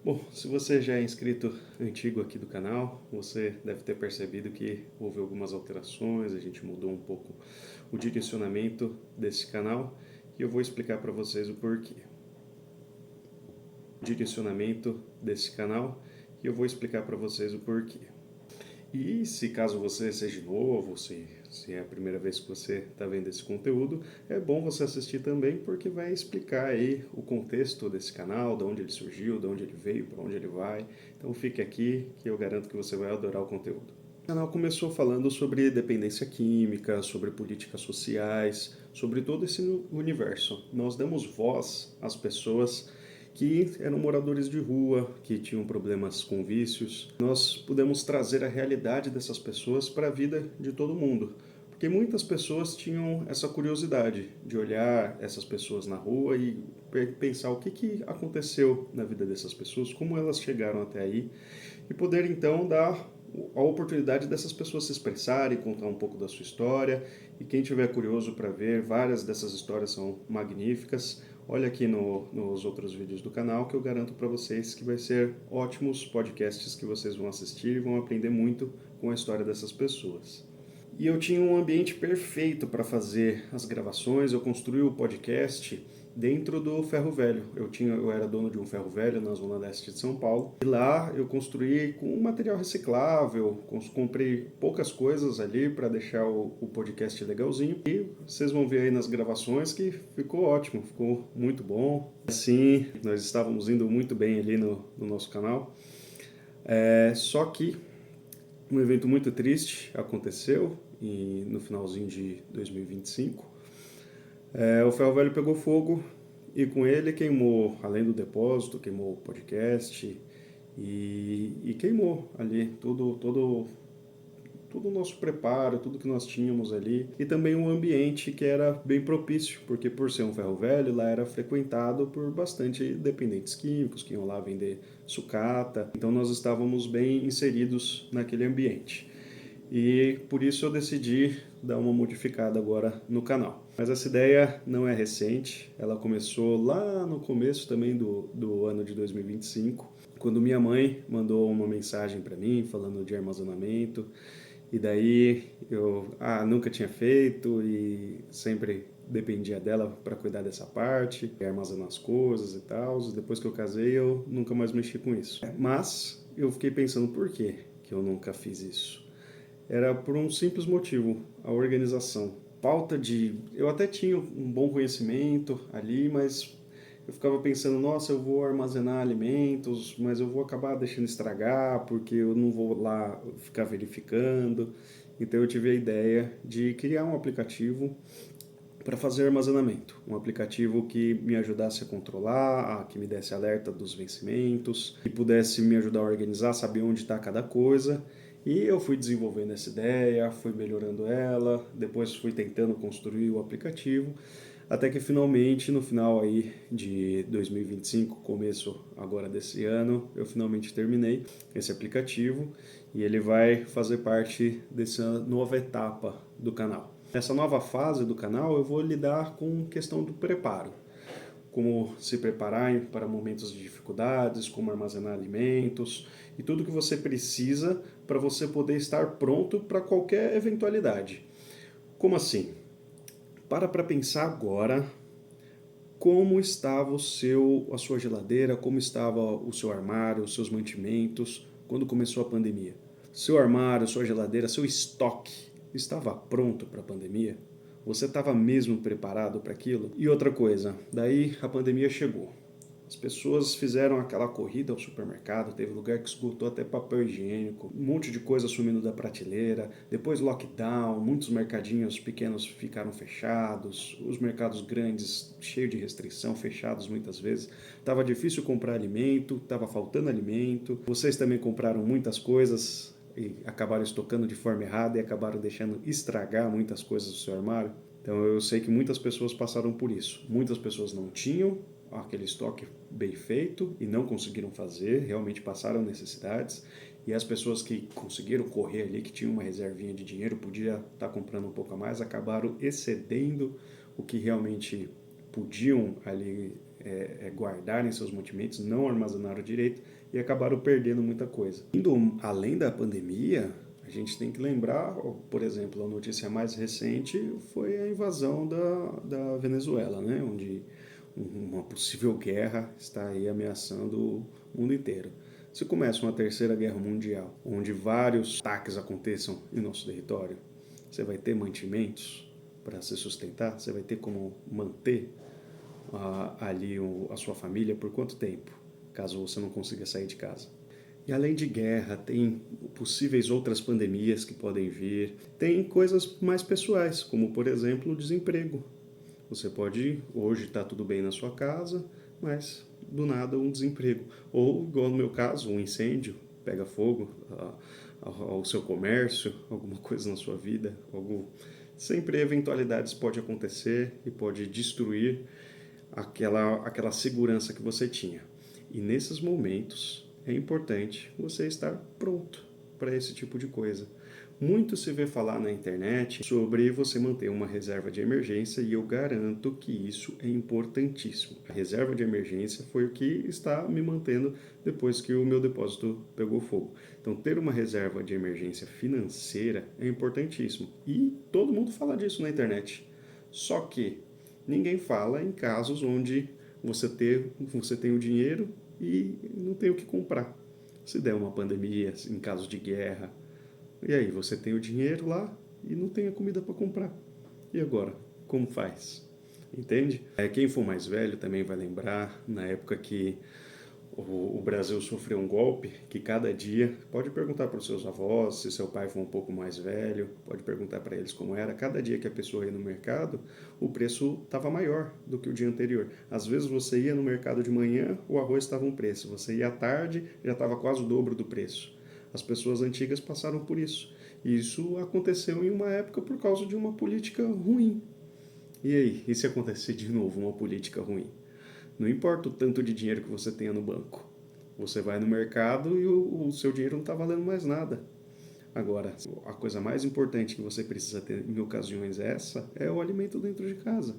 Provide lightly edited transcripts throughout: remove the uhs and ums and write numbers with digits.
Bom, se você já é inscrito antigo aqui do canal, você deve ter percebido que houve algumas alterações, a gente mudou um pouco o direcionamento desse canal e eu vou explicar para vocês o porquê. Direcionamento desse canal e eu vou explicar para vocês o porquê. E se caso você seja novo, se é a primeira vez que você está vendo esse conteúdo, é bom você assistir também porque vai explicar aí o contexto desse canal, de onde ele surgiu, de onde ele veio, para onde ele vai. Então fique aqui que eu garanto que você vai adorar o conteúdo. O canal começou falando sobre dependência química, sobre políticas sociais, sobre todo esse universo. Nós damos voz às pessoas que eram moradores de rua, que tinham problemas com vícios. Nós pudemos trazer a realidade dessas pessoas para a vida de todo mundo. Porque muitas pessoas tinham essa curiosidade de olhar essas pessoas na rua e pensar o que aconteceu na vida dessas pessoas, como elas chegaram até aí, e poder então dar a oportunidade dessas pessoas se expressarem, contar um pouco da sua história. E quem tiver curioso para ver, várias dessas histórias são magníficas. Olha aqui nos outros vídeos do canal que eu garanto para vocês que vai ser ótimos podcasts que vocês vão assistir e vão aprender muito com a história dessas pessoas. E eu tinha um ambiente perfeito para fazer as gravações, eu construí o podcast dentro do ferro velho. Eu era dono de um ferro velho na zona leste de São Paulo. E lá eu construí com material reciclável, comprei poucas coisas ali para deixar o podcast legalzinho. E vocês vão ver aí nas gravações que ficou ótimo, ficou muito bom. Assim, nós estávamos indo muito bem ali no nosso canal. Só que um evento muito triste aconteceu no finalzinho de 2025. O ferro velho pegou fogo e com ele queimou, além do depósito, queimou o podcast e queimou ali todo o nosso preparo, tudo que nós tínhamos ali, e também um ambiente que era bem propício, porque por ser um ferro velho, lá era frequentado por bastante dependentes químicos que iam lá vender sucata, então nós estávamos bem inseridos naquele ambiente. E por isso eu decidi dar uma modificada agora no canal. Mas essa ideia não é recente, ela começou lá no começo também do ano de 2025, quando minha mãe mandou uma mensagem para mim falando de armazenamento. E daí eu nunca tinha feito e sempre dependia dela para cuidar dessa parte, armazenar as coisas e tal. Depois que eu casei, eu nunca mais mexi com isso. Mas eu fiquei pensando por que eu nunca fiz isso. Era por um simples motivo, a organização. Falta de... Eu até tinha um bom conhecimento ali, mas eu ficava pensando, nossa, eu vou armazenar alimentos, mas eu vou acabar deixando estragar, porque eu não vou lá ficar verificando. Então eu tive a ideia de criar um aplicativo para fazer armazenamento. Um aplicativo que me ajudasse a controlar, que me desse alerta dos vencimentos, que pudesse me ajudar a organizar, saber onde está cada coisa. E eu fui desenvolvendo essa ideia, fui melhorando ela, depois fui tentando construir o aplicativo, até que finalmente, no final aí de 2025, começo agora desse ano, eu finalmente terminei esse aplicativo e ele vai fazer parte dessa nova etapa do canal. Nessa nova fase do canal eu vou lidar com questão do preparo, como se preparar para momentos de dificuldades, como armazenar alimentos e tudo que você precisa para você poder estar pronto para qualquer eventualidade. Como assim? Para pensar agora como estava a sua geladeira, como estava o seu armário, os seus mantimentos quando começou a pandemia. Seu armário, sua geladeira, seu estoque estava pronto para a pandemia? Você estava mesmo preparado para aquilo? E outra coisa, daí a pandemia chegou. As pessoas fizeram aquela corrida ao supermercado, teve lugar que esgotou até papel higiênico, um monte de coisa sumindo da prateleira, depois lockdown, muitos mercadinhos pequenos ficaram fechados, os mercados grandes cheios de restrição, fechados muitas vezes. Estava difícil comprar alimento, estava faltando alimento, vocês também compraram muitas coisas e acabaram estocando de forma errada e acabaram deixando estragar muitas coisas do seu armário. Então eu sei que muitas pessoas passaram por isso. Muitas pessoas não tinham aquele estoque bem feito e não conseguiram fazer, realmente passaram necessidades. E as pessoas que conseguiram correr ali, que tinham uma reservinha de dinheiro, podia estar comprando um pouco a mais, acabaram excedendo o que realmente podiam ali guardarem seus mantimentos, não armazenaram direito e acabaram perdendo muita coisa. Indo além da pandemia, a gente tem que lembrar, por exemplo, a notícia mais recente foi a invasão da Venezuela, né? Onde uma possível guerra está aí ameaçando o mundo inteiro. Se começa uma terceira guerra mundial, onde vários ataques aconteçam em nosso território, você vai ter mantimentos para se sustentar? Você vai ter como manter ali a sua família por quanto tempo, caso você não consiga sair de casa? E além de guerra, tem possíveis outras pandemias que podem vir, tem coisas mais pessoais, como por exemplo o desemprego. Você pode, hoje está tudo bem na sua casa, mas do nada um desemprego. Ou, igual no meu caso, um incêndio, pega fogo ao seu comércio, alguma coisa na sua vida. Sempre eventualidades pode acontecer e pode destruir aquela segurança que você tinha. E nesses momentos é importante você estar pronto para esse tipo de coisa. Muito se vê falar na internet sobre você manter uma reserva de emergência e eu garanto que isso é importantíssimo. A reserva de emergência foi o que está me mantendo depois que o meu depósito pegou fogo. Então, ter uma reserva de emergência financeira é importantíssimo. E todo mundo fala disso na internet. Só que ninguém fala em casos onde você tem o dinheiro e não tem o que comprar. Se der uma pandemia, em caso de guerra, e aí, você tem o dinheiro lá e não tem a comida para comprar. E agora, como faz? Entende? Quem for mais velho também vai lembrar, na época que o Brasil sofreu um golpe, que cada dia, pode perguntar para os seus avós, se seu pai for um pouco mais velho, pode perguntar para eles como era, cada dia que a pessoa ia no mercado, o preço estava maior do que o dia anterior. Às vezes você ia no mercado de manhã, o arroz estava um preço, você ia à tarde, já estava quase o dobro do preço. As pessoas antigas passaram por isso. E isso aconteceu em uma época por causa de uma política ruim. E aí, e se acontecer de novo uma política ruim? Não importa o tanto de dinheiro que você tenha no banco. Você vai no mercado e o seu dinheiro não está valendo mais nada. Agora, a coisa mais importante que você precisa ter em ocasiões essa é o alimento dentro de casa.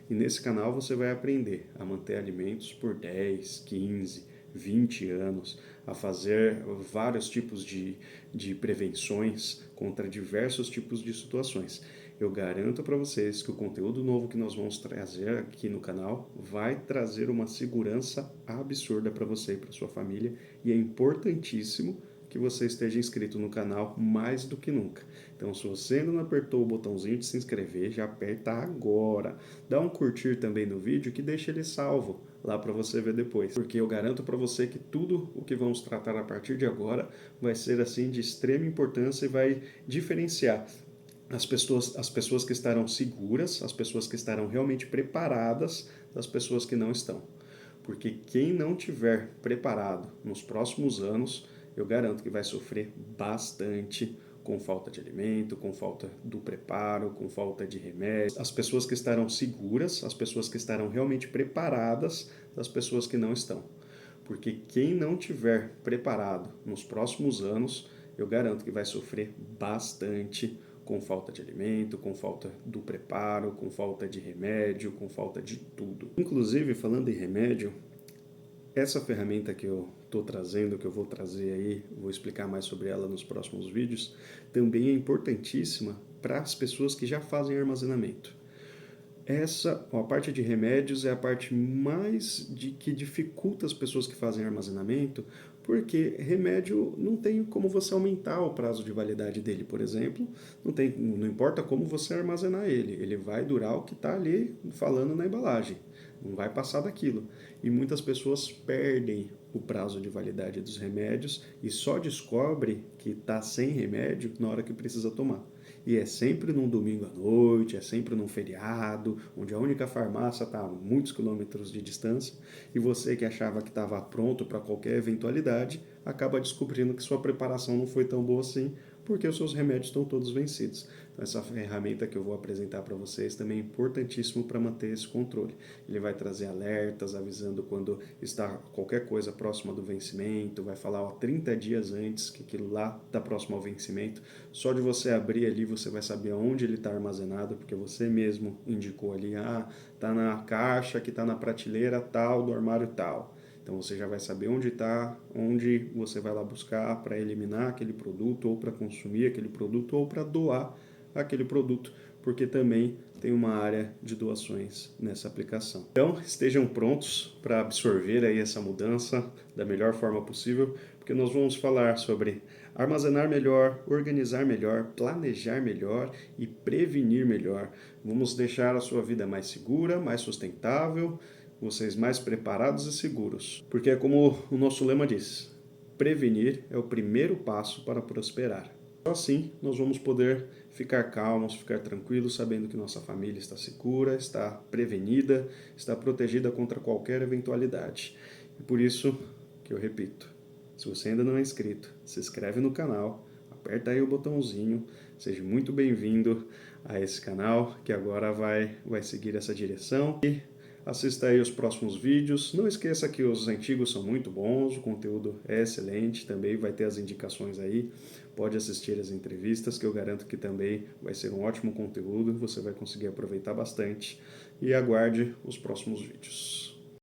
E nesse canal você vai aprender a manter alimentos por 10, 15, 20 anos, a fazer vários tipos de prevenções contra diversos tipos de situações. Eu garanto para vocês que o conteúdo novo que nós vamos trazer aqui no canal vai trazer uma segurança absurda para você e para sua família, e é importantíssimo que você esteja inscrito no canal mais do que nunca. Então, se você ainda não apertou o botãozinho de se inscrever, já aperta agora. Dá um curtir também no vídeo que deixa ele salvo lá para você ver depois. Porque eu garanto para você que tudo o que vamos tratar a partir de agora vai ser assim de extrema importância e vai diferenciar as pessoas que estarão seguras, as pessoas que estarão realmente preparadas das pessoas que não estão. Porque quem não tiver preparado nos próximos anos, eu garanto que vai sofrer bastante com falta de alimento, com falta do preparo, com falta de remédio. As pessoas que estarão seguras, as pessoas que estarão realmente preparadas das pessoas que não estão. Porque quem não tiver preparado nos próximos anos, eu garanto que vai sofrer bastante com falta de alimento, com falta do preparo, com falta de remédio, com falta de tudo. Inclusive, falando em remédio, essa ferramenta que eu estou trazendo, que eu vou trazer aí, vou explicar mais sobre ela nos próximos vídeos, também é importantíssima para as pessoas que já fazem armazenamento. A parte de remédios é a parte mais que dificulta as pessoas que fazem armazenamento, porque remédio não tem como você aumentar o prazo de validade dele, por exemplo, não importa como você armazenar ele vai durar o que está ali falando na embalagem, não vai passar daquilo. E muitas pessoas perdem o prazo de validade dos remédios e só descobre que está sem remédio na hora que precisa tomar. E é sempre num domingo à noite, é sempre num feriado, onde a única farmácia está a muitos quilômetros de distância, e você que achava que estava pronto para qualquer eventualidade, acaba descobrindo que sua preparação não foi tão boa assim, porque os seus remédios estão todos vencidos. Então, essa ferramenta que eu vou apresentar para vocês também é importantíssimo para manter esse controle. Ele vai trazer alertas, avisando quando está qualquer coisa próxima do vencimento, vai falar 30 dias antes que aquilo lá está próximo ao vencimento. Só de você abrir ali, você vai saber onde ele está armazenado, porque você mesmo indicou ali, está na caixa que está na prateleira tal, do armário tal. Então você já vai saber onde está, onde você vai lá buscar para eliminar aquele produto, ou para consumir aquele produto, ou para doar aquele produto, porque também tem uma área de doações nessa aplicação. Então estejam prontos para absorver aí essa mudança da melhor forma possível, porque nós vamos falar sobre armazenar melhor, organizar melhor, planejar melhor e prevenir melhor. Vamos deixar a sua vida mais segura, mais sustentável, vocês mais preparados e seguros. Porque é como o nosso lema diz, prevenir é o primeiro passo para prosperar. Só assim nós vamos poder ficar calmos, ficar tranquilos, sabendo que nossa família está segura, está prevenida, está protegida contra qualquer eventualidade. E por isso que eu repito, se você ainda não é inscrito, se inscreve no canal, aperta aí o botãozinho, seja muito bem-vindo a esse canal que agora vai seguir essa direção. E assista aí os próximos vídeos. Não esqueça que os antigos são muito bons, o conteúdo é excelente, também vai ter as indicações aí. Pode assistir as entrevistas, que eu garanto que também vai ser um ótimo conteúdo, você vai conseguir aproveitar bastante. E aguarde os próximos vídeos.